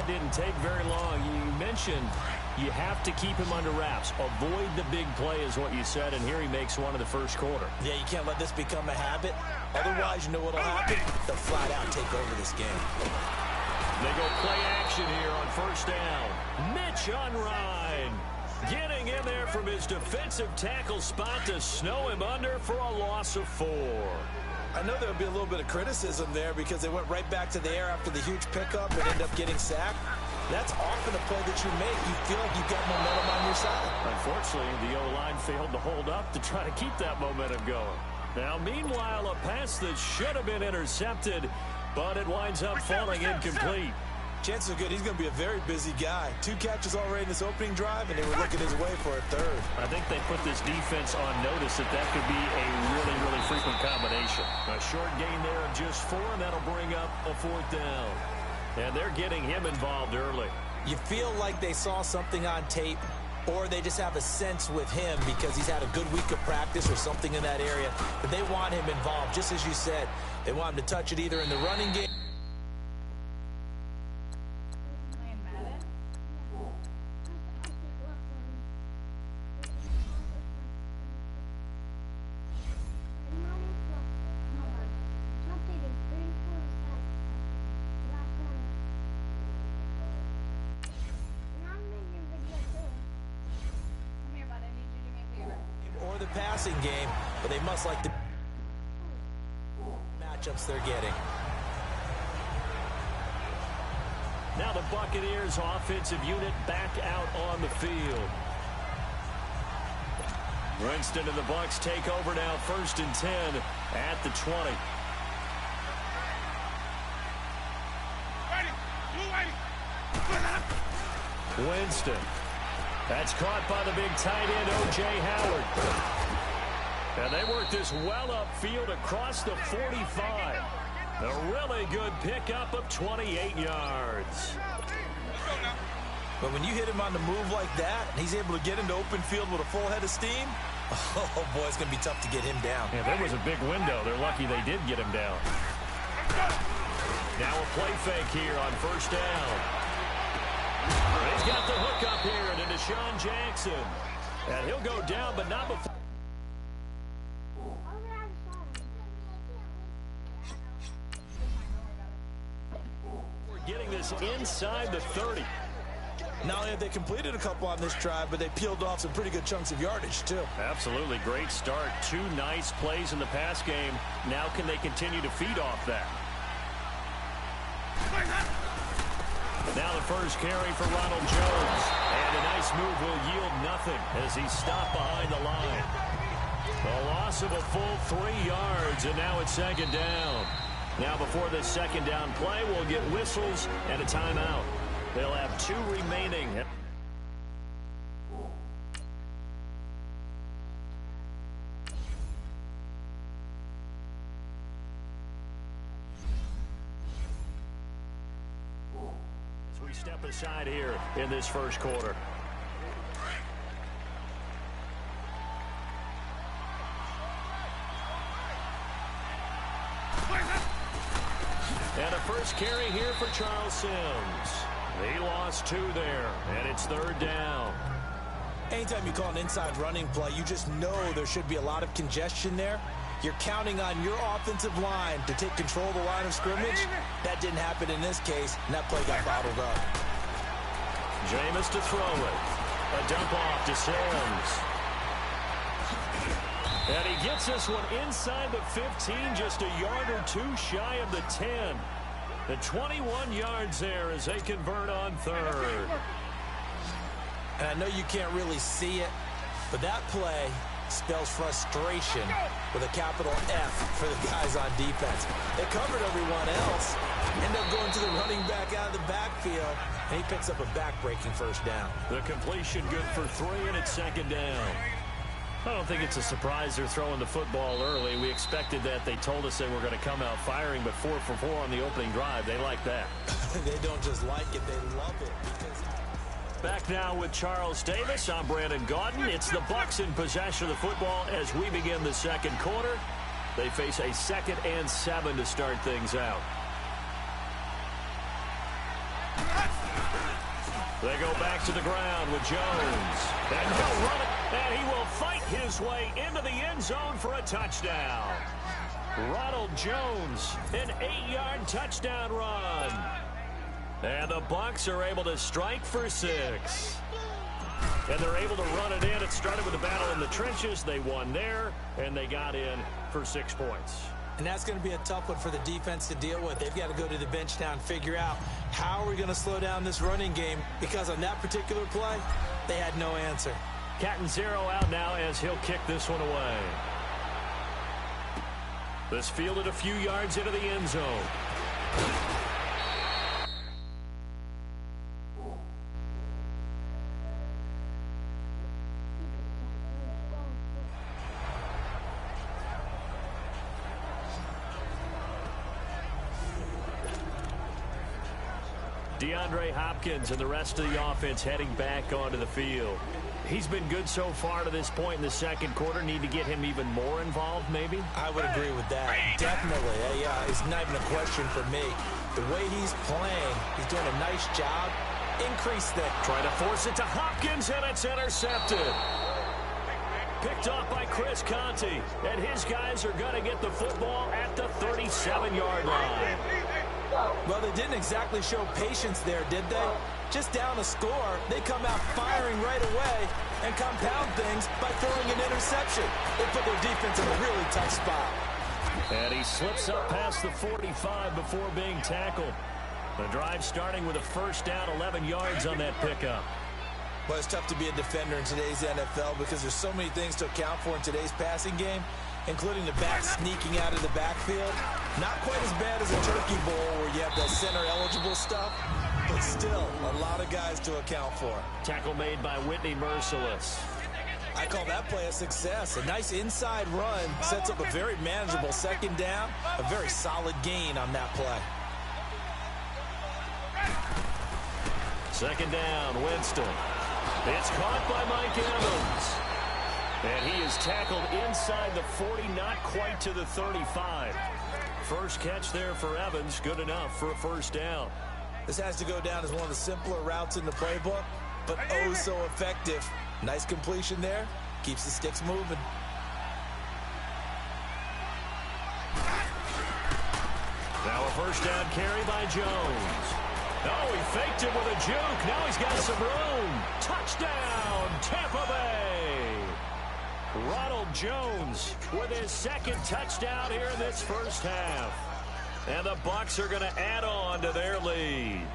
didn't take very long. You mentioned you have to keep him under wraps. Avoid the big play is what you said, and here he makes one in the first quarter. Yeah, you can't let this become a habit. Otherwise, you know what will happen? They'll flat out take over this game. They go play action here on first down. Mitch Unrein getting in there from his defensive tackle spot to snow him under for a loss of 4. I know there'll be a little bit of criticism there because they went right back to the air after the huge pickup and end up getting sacked. That's often a play that you make. You feel like you've got momentum on your side. Unfortunately, the O-line failed to hold up to try to keep that momentum going. Now, meanwhile, a pass that should have been intercepted, but it winds up falling incomplete. Chances are good he's going to be a very busy guy. 2 catches already in this opening drive, and they were looking his way for a 3rd. I think they put this defense on notice that could be a really, really frequent combination. A short gain there of just 4, and that'll bring up a 4th down. And they're getting him involved early. You feel like they saw something on tape, or they just have a sense with him because he's had a good week of practice or something in that area, but they want him involved. Just as you said, they want him to touch it either in the running game. The passing game, but they must like the matchups they're getting. Now the Buccaneers offensive unit back out on the field. Winston and the Bucs take over now, 1st and 10 at the 20. Winston. That's caught by the big tight end, O.J. Howard. And they work this well upfield across the 45. A really good pickup of 28 yards. But when you hit him on the move like that, and he's able to get into open field with a full head of steam, oh, boy, it's going to be tough to get him down. Yeah, there was a big window. They're lucky they did get him down. Now a play fake here on first down. He's got the hook up here to Deshaun Jackson. And he'll go down, but not before. We're getting this inside the 30. Not only have they completed a couple on this drive, but they peeled off some pretty good chunks of yardage, too. Absolutely. Great start. 2 nice plays in the pass game. Now can they continue to feed off that? Now the first carry for Ronald Jones. And a nice move will yield nothing as he's stopped behind the line. A loss of a full 3 yards, and now it's 2nd down. Now before this 2nd down play, we'll get whistles and a timeout. They'll have 2 remaining. We step aside here in this first quarter. And a first carry here for Charles Sims. He lost 2 there, and it's 3rd down. Anytime you call an inside running play, you just know there should be a lot of congestion there. You're counting on your offensive line to take control of the line of scrimmage. That didn't happen in this case, and that play got bottled up. Jameis to throw it. A dump off to Sims. And he gets this one inside the 15, just a yard or 2 shy of the 10. The 21 yards there as they convert on 3rd. And I know you can't really see it, but that play spells frustration with a capital F for the guys on defense. They covered everyone else, end up going to the running back out of the backfield, and he picks up a back-breaking 1st down. The completion good for 3, and it's 2nd down. I don't think it's a surprise they're throwing the football early. We expected that. They told us they were going to come out firing, but 4 for 4 on the opening drive. They like that. They don't just like it, they love it. Back now with Charles Davis. I'm Brandon Gaudin. It's the Bucs in possession of the football as we begin the 2nd quarter. They face a 2nd and 7 to start things out. They go back to the ground with Jones. And he'll run it. And he will fight his way into the end zone for a touchdown. Ronald Jones, an 8-yard touchdown run. And the Bucs are able to strike for 6. And they're able to run it in. It started with a battle in the trenches. They won there, and they got in for 6 points. And that's going to be a tough one for the defense to deal with. They've got to go to the bench now and figure out how are we going to slow down this running game, because on that particular play, they had no answer. Catanzaro out now as he'll kick this one away. This fielded a few yards into the end zone. DeAndre Hopkins and the rest of the offense heading back onto the field. He's been good so far to this point in the second quarter. Need to get him even more involved, maybe? I would agree with that. Definitely. Yeah, it's not even a question for me. The way he's playing, he's doing a nice job. Increase that. Try to force it to Hopkins, and it's intercepted. Picked off by Chris Conte, and his guys are going to get the football at the 37-yard line. Well, they didn't exactly show patience there, did they? Just down a score, they come out firing right away and compound things by throwing an interception. They put their defense in a really tough spot. And he slips up past the 45 before being tackled. The drive starting with a first down, 11 yards on that pickup. Well, it's tough to be a defender in today's NFL because there's so many things to account for in today's passing game, including the back sneaking out of the backfield. Not quite as bad as a turkey bowl where you have that center-eligible stuff, but still a lot of guys to account for. Tackle made by Whitney Merciless. I call that play a success. A nice inside run sets up a very manageable second down, a very solid gain on that play. Second down, Winston. It's caught by Mike Evans. And he is tackled inside the 40, not quite to the 35. First catch there for Evans, good enough for a first down. This has to go down as one of the simpler routes in the playbook, but oh so effective. Nice completion there, keeps the sticks moving. Now a first down carry by Jones. Oh, he faked it with a juke. Now he's got some room. Touchdown, Tampa Bay. Ronald Jones with his second touchdown here in this first half. And the Bucs are going to add on to their lead.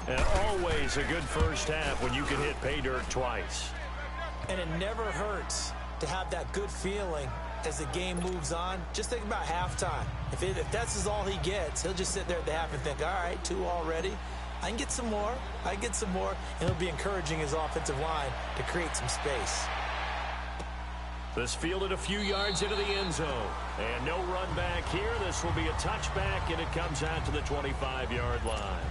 And always a good first half when you can hit pay dirt twice. And it never hurts to have that good feeling as the game moves on. Just think about halftime. If that's all he gets, he'll just sit there at the half and think, all right, 2 already. I can get some more. I can get some more. And he'll be encouraging his offensive line to create some space. This fielded a few yards into the end zone. And no run back here. This will be a touchback, and it comes out to the 25-yard line.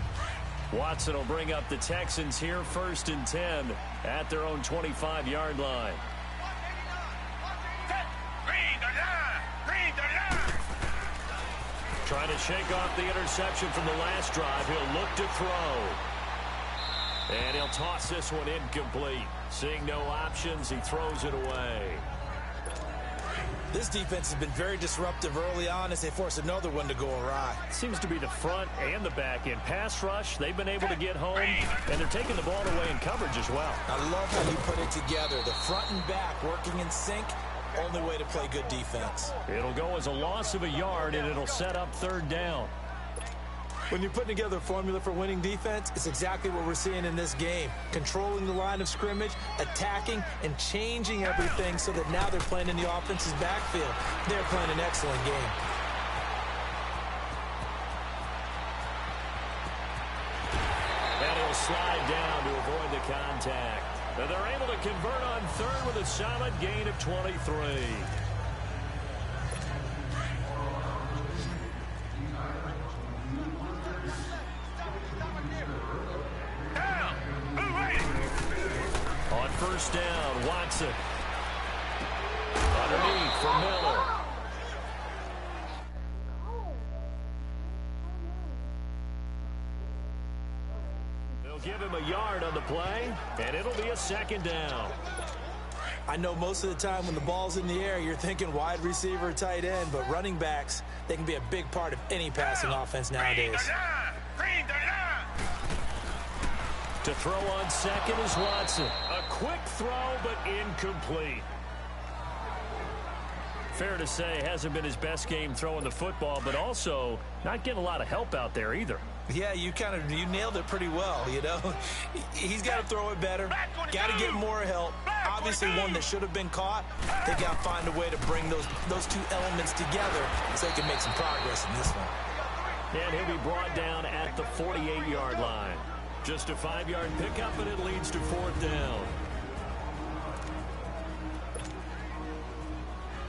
Watson will bring up the Texans here, 1st and 10 at their own 25-yard line. Trying to shake off the interception from the last drive. He'll look to throw. And he'll toss this one incomplete. Seeing no options, he throws it away. This defense has been very disruptive early on as they force another one to go awry. Seems to be the front and the back end. Pass rush, they've been able to get home, and they're taking the ball away in coverage as well. I love how you put it together. The front and back working in sync. Only way to play good defense. It'll go as a loss of a yard, and it'll set up 3rd down. When you're putting together a formula for winning defense, it's exactly what we're seeing in this game. Controlling the line of scrimmage, attacking, and changing everything so that now they're playing in the offense's backfield. They're playing an excellent game. And he'll slide down to avoid the contact. And they're able to convert on 3rd with a solid gain of 23. On 1st down, Watson. Underneath for Miller. They'll give him a yard on the play, and it'll be a second down. I know most of the time when the ball's in the air, you're thinking wide receiver, tight end, but running backs, they can be a big part of any passing offense nowadays. To throw on second is Watson. A quick throw, but incomplete. Fair to say, hasn't been his best game throwing the football, but also not getting a lot of help out there either. Yeah, you nailed it pretty well, you know. He's got to throw it better, got to get more help. Obviously one that should have been caught. They got to find a way to bring those two elements together so they can make some progress in this one. And he'll be brought down at the 48-yard line. Just a 5-yard pickup, and it leads to 4th down.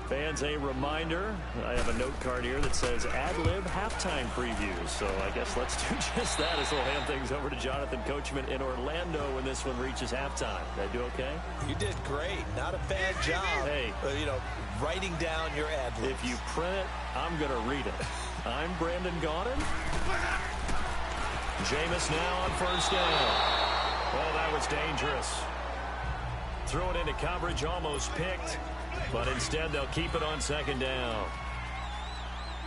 Fans, a reminder, I have a note card here that says ad-lib halftime previews. So I guess let's do just that as we'll hand things over to Jonathan Coachman in Orlando when this one reaches halftime. Did I do okay? You did great. Not a bad job. Hey, writing down your ad-libs. If you print it, I'm going to read it. I'm Brandon Gaudin. Jameis now on 1st down. Oh, that was dangerous. Threw it into coverage, almost picked. But instead, they'll keep it on 2nd down.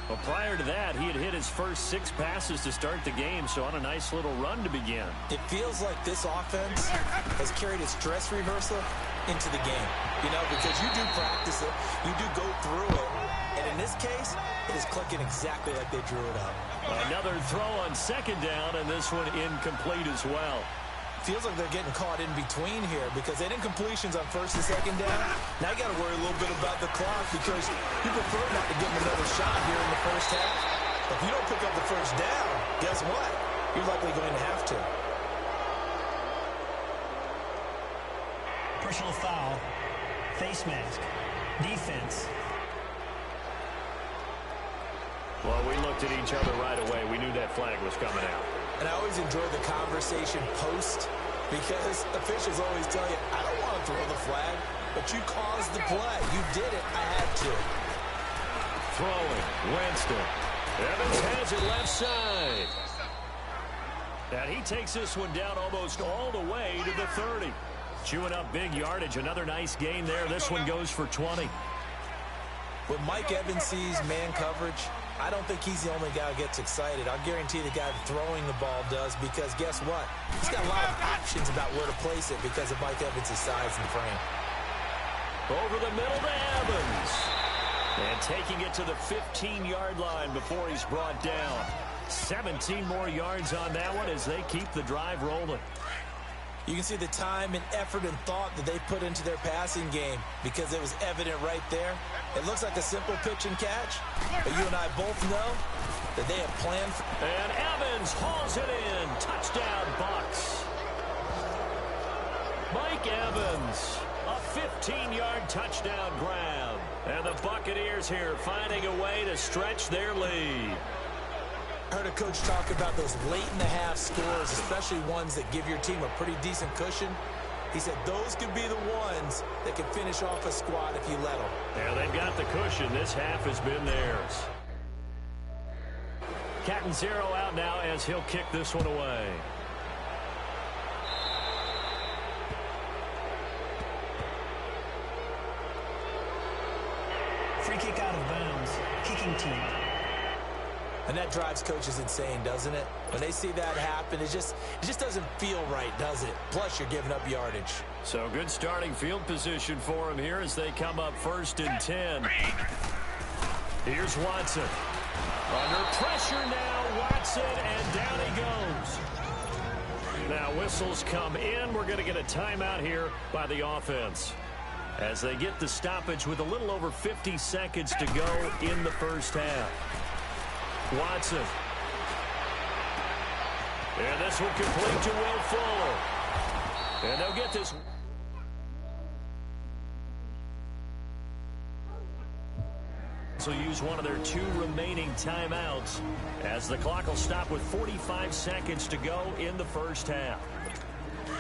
Well, prior to that, he had hit his first 6 passes to start the game, so on a nice little run to begin. It feels like this offense has carried its dress rehearsal into the game. Because you do practice it, you do go through it, and in this case, it is clicking exactly like they drew it up. Another throw on 2nd down, and this one incomplete as well. Feels like they're getting caught in between here because they did incompletions on 1st and 2nd down. Now you got to worry a little bit about the clock because you prefer not to give them another shot here in the first half. But if you don't pick up the 1st down, guess what? You're likely going to have to. Personal foul, face mask, defense. Well, we looked at each other right away. We knew that flag was coming out. And I always enjoy the conversation post because officials always tell you, I don't want to throw the flag, but you caused the play. You did it. I had to. Throwing. Winston. Evans has it left side. And he takes this one down almost all the way to the 30. Chewing up big yardage. Another nice gain there. This one goes for 20. When Mike Evans sees man coverage, I don't think he's the only guy who gets excited. I'll guarantee the guy throwing the ball does because guess what? He's got a lot of options about where to place it because of Mike Evans' size and frame. Over the middle to Evans. And taking it to the 15-yard line before he's brought down. 17 more yards on that one as they keep the drive rolling. You can see the time and effort and thought that they put into their passing game because it was evident right there. It looks like a simple pitch and catch, but you and I both know that they have planned. And Evans hauls it in. Touchdown, Bucs. Mike Evans, a 15-yard touchdown grab. And the Buccaneers here finding a way to stretch their lead. I heard a coach talk about those late-in-the-half scores, especially ones that give your team a pretty decent cushion. He said those could be the ones that can finish off a squad if you let them. Yeah, they've got the cushion. This half has been theirs. Cat and zero out now as he'll kick this one away. Free kick out of bounds. Kicking team. And that drives coaches insane, doesn't it? When they see that happen, it just doesn't feel right, does it? Plus, you're giving up yardage. So good starting field position for him here as they come up 1st and 10. Here's Watson. Under pressure now, Watson, and down he goes. Now whistles come in. We're going to get a timeout here by the offense as they get the stoppage with a little over 50 seconds to go in the first half. Watson. And this will complete to Will Fuller. And they'll get this. So use one of their 2 remaining timeouts as the clock will stop with 45 seconds to go in the first half.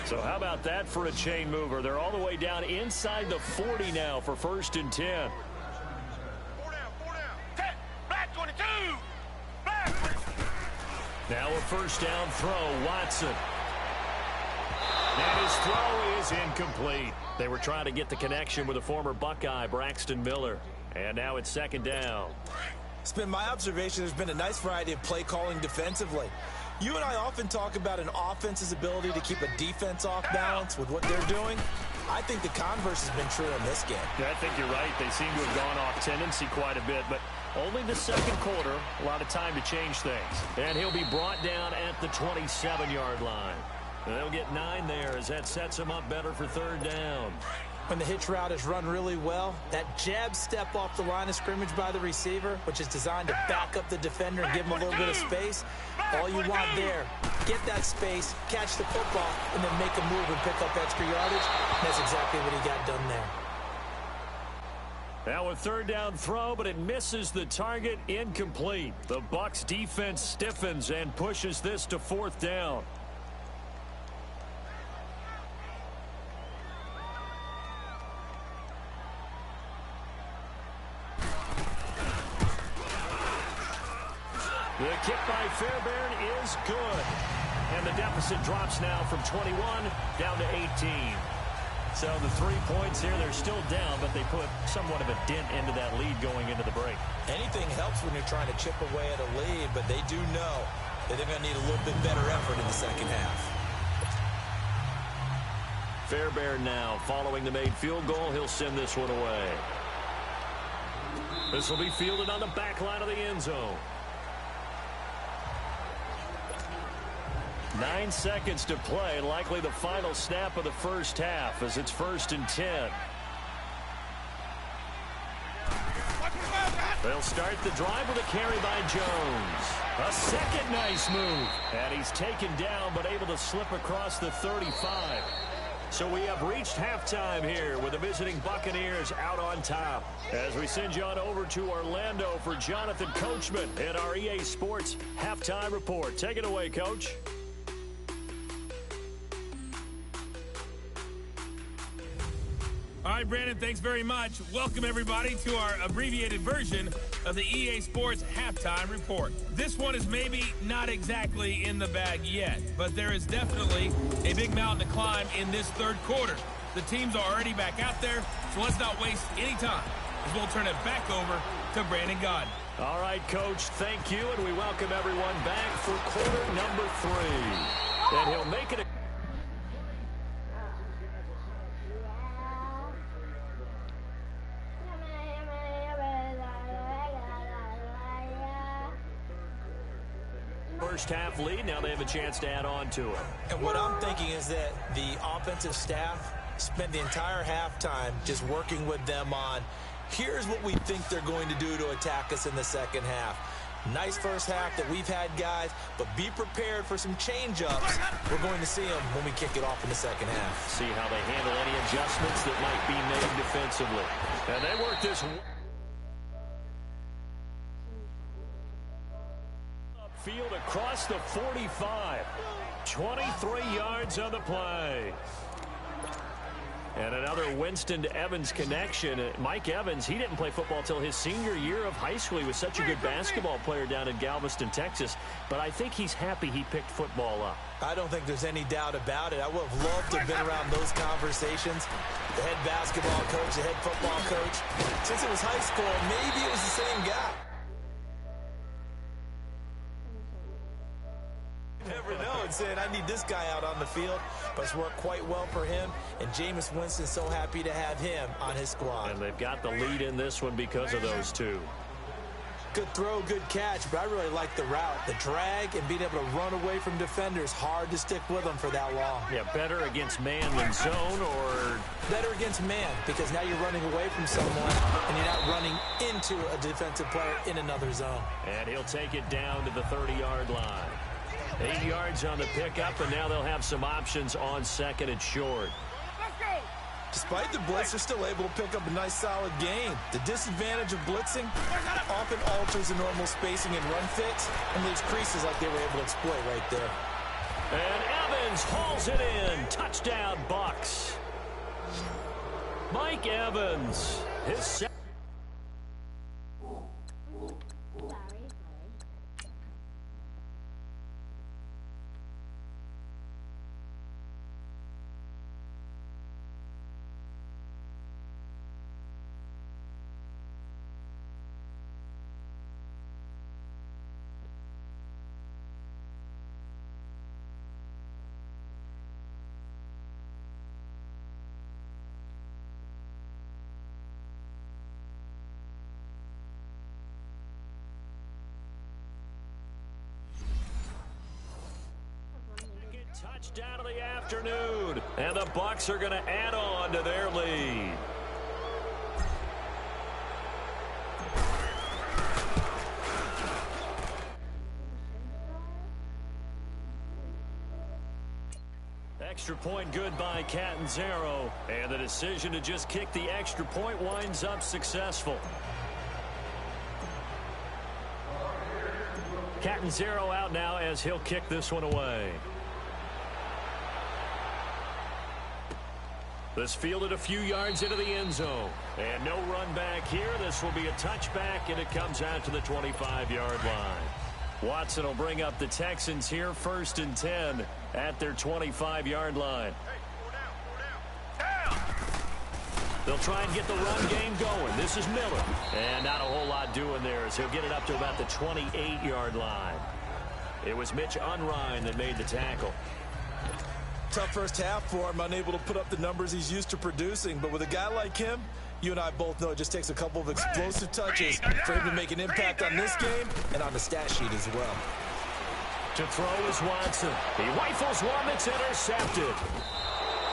So how about that for a chain mover? They're all the way down inside the 40 now for 1st and 10. 4 down. 10. Black 22. Now a 1st down throw. Watson. And his throw is incomplete. They were trying to get the connection with a former Buckeye, Braxton Miller. And now it's second down. It's been my observation there's been a nice variety of play calling defensively. You and I often talk about an offense's ability to keep a defense off balance with what they're doing. I think the converse has been true in this game. Yeah, I think you're right. They seem to have gone off tendency quite a bit, but only the second quarter, a lot of time to change things. And he'll be brought down at the 27-yard line. And they'll get 9 there as that sets him up better for third down. When the hitch route is run really well, that jab step off the line of scrimmage by the receiver, which is designed to back up the defender and give him a little bit of space, all you want there, get that space, catch the football, and then make a move and pick up extra yardage. And that's exactly what he got done there. Now a third down throw, but it misses the target, incomplete. The Bucs defense stiffens and pushes this to fourth down. The kick by Fairbairn is good. And the deficit drops now from 21 down to 18. So the 3 points here, they're still down, but they put somewhat of a dent into that lead going into the break. Anything helps when you're trying to chip away at a lead, but they do know that they're going to need a little bit better effort in the second half. Fairbairn now following the made field goal. He'll send this one away. This will be fielded on the back line of the end zone. 9 seconds to play, likely the final snap of the first half as it's 1st and 10. They'll start the drive with a carry by Jones. A second nice move. And he's taken down but able to slip across the 35. So we have reached halftime here with the visiting Buccaneers out on top. As we send you on over to Orlando for Jonathan Coachman in our EA Sports Halftime Report. Take it away, Coach. All right, Brandon, thanks very much. Welcome, everybody, to our abbreviated version of the EA Sports Halftime Report. This one is maybe not exactly in the bag yet, but there is definitely a big mountain to climb in this third quarter. The teams are already back out there, so let's not waste any time, as we'll turn it back over to Brandon Gaudin. All right, Coach, thank you, and we welcome everyone back for quarter number 3. And he'll make it a first half lead. Now they have a chance to add on to it. And what I'm thinking is that the offensive staff spent the entire halftime just working with them on, here's what we think they're going to do to attack us in the second half. Nice first half that we've had, guys, but be prepared for some change-ups. We're going to see them when we kick it off in the second half. See how they handle any adjustments that might be made defensively. And they work this field across the 45. 23 yards on the play. And another Winston to Evans connection. Mike Evans, he didn't play football till his senior year of high school. He was such a good basketball player down in Galveston, Texas. But I think he's happy he picked football up. I don't think there's any doubt about it. I would have loved to have been around those conversations. The head basketball coach, the head football coach. Since it was high school, maybe it was the same guy. Never know. And saying, I need this guy out on the field. But it's worked quite well for him. And Jameis Winston's so happy to have him on his squad. And they've got the lead in this one because of those two. Good throw, good catch, but I really like the route. The drag and being able to run away from defenders, hard to stick with them for that long. Yeah, better against man than zone, or better against man, because now you're running away from someone and you're not running into a defensive player in another zone. And he'll take it down to the 30-yard line. 8 yards on the pickup, and now they'll have some options on second and short. Despite the blitz, they're still able to pick up a nice, solid gain. The disadvantage of blitzing often alters the normal spacing and run fits and leaves creases like they were able to exploit right there. And Evans hauls it in. Touchdown, Bucs. Mike Evans, his second. Touchdown of the afternoon, and the Bucs are going to add on to their lead. Extra point good by Catanzaro, and the decision to just kick the extra point winds up successful. Catanzaro out now as he'll kick this one away. This fielded a few yards into the end zone. And no run back here. This will be a touchback, and it comes out to the 25-yard line. Watson will bring up the Texans here, 1st and 10 at their 25-yard line. They'll try and get the run game going. This is Miller. And not a whole lot doing there as he'll get it up to about the 28-yard line. It was Mitch Unrein that made the tackle. Tough first half for him, unable to put up the numbers he's used to producing. But with a guy like him, you and I both know it just takes a couple of explosive touches for him to make an impact on this game and on the stat sheet as well. To throw is Watson. He rifles one that's intercepted.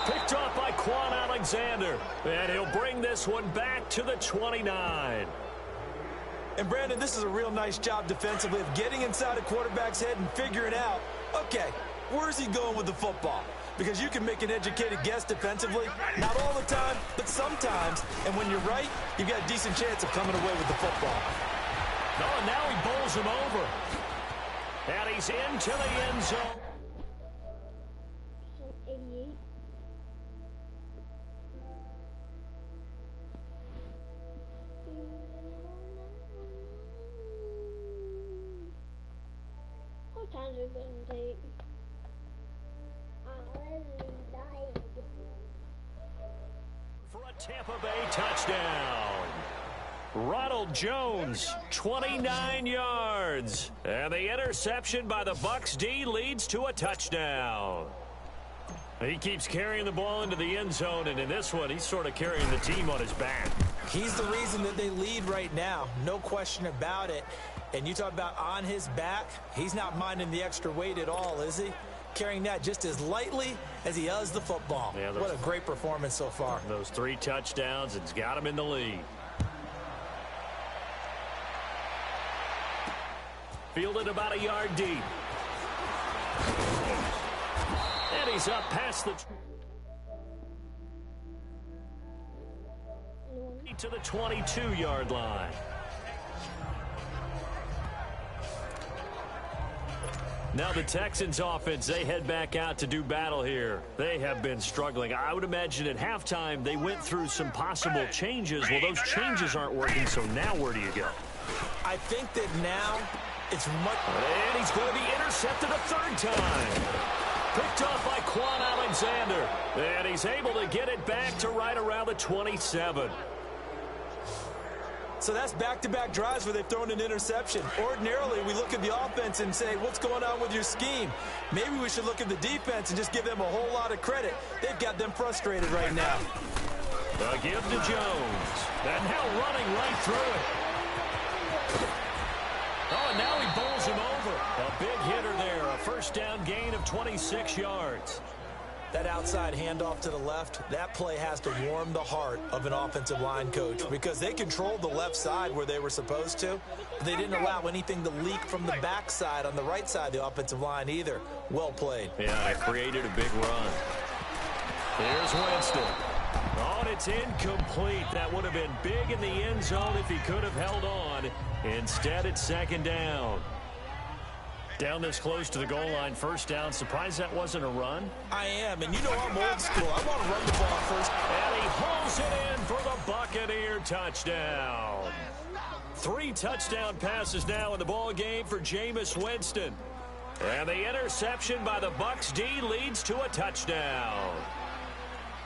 Picked off by Quan Alexander. And he'll bring this one back to the 29. And, Brandon, this is a real nice job defensively of getting inside a quarterback's head and figuring out, okay, where's he going with the football? Because you can make an educated guess defensively, not all the time, but sometimes. And when you're right, you've got a decent chance of coming away with the football. Oh, and now he bowls him over. And he's into the end zone. 88. What time is it going to take? For a Tampa Bay touchdown. Ronald Jones, 29 yards. And the interception by the Bucs D leads to a touchdown. He keeps carrying the ball into the end zone, and in this one, he's sort of carrying the team on his back. He's the reason that they lead right now, no question about it. And you talk about on his back, he's not minding the extra weight at all, is he? Carrying that just as lightly as he does the football. Yeah, what a great performance so far. Those 3 touchdowns, it's got him in the lead. Fielded about a yard deep. And he's up past the... to the 22-yard line. Now the Texans offense, they head back out to do battle here. They have been struggling. I would imagine at halftime they went through some possible changes. Well, those changes aren't working, so now where do you go? I think that now it's much... And he's going to be intercepted a 3rd time. Picked off by Quan Alexander. And he's able to get it back to right around the 27. So that's back-to-back drives where they've thrown an interception. Ordinarily, we look at the offense and say, what's going on with your scheme? Maybe we should look at the defense and just give them a whole lot of credit. They've got them frustrated right now. A give to Jones. And now running right through it. Oh, and now he bowls him over. A big hitter there. A 1st down gain of 26 yards. That outside handoff to the left, that play has to warm the heart of an offensive line coach because they controlled the left side where they were supposed to, but they didn't allow anything to leak from the backside on the right side of the offensive line either. Well played. Yeah, it created a big run. Here's Winston. Oh, and it's incomplete. That would have been big in the end zone if he could have held on. Instead, it's 2nd down. Down this close to the goal line, 1st down. Surprised that wasn't a run? I am, and you know I'm old school. I want to run the ball first. And he hauls it in for the Buccaneer touchdown. 3 touchdown passes now in the ball game for Jameis Winston. And the interception by the Bucs D leads to a touchdown.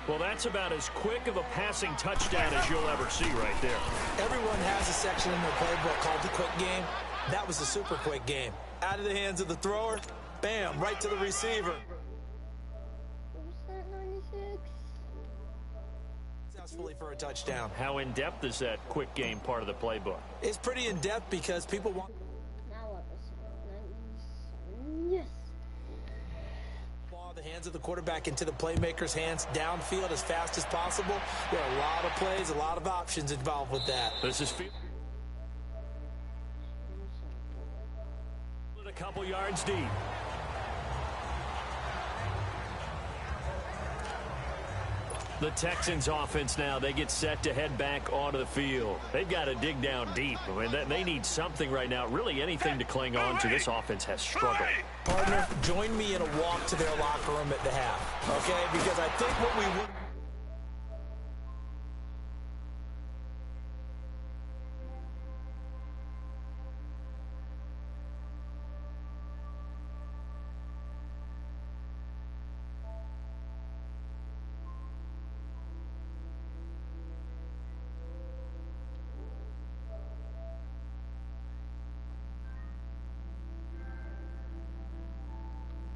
Well, that's about as quick of a passing touchdown as you'll ever see right there. Everyone has a section in their playbook called the quick game. That was a super quick game. Out of the hands of the thrower, bam, right to the receiver. Successfully for a touchdown. How in-depth is that quick game part of the playbook? It's pretty in-depth because people want... Yes. Ball the Hands of the quarterback into the playmaker's hands, downfield as fast as possible. There are a lot of plays, a lot of options involved with that. This is a couple yards deep. The Texans offense now, they get set to head back onto the field. They've got to dig down deep. I mean, they need something right now, really anything to cling on to. This offense has struggled. Partner, join me in a walk to their locker room at the half, okay? Because I think what we would...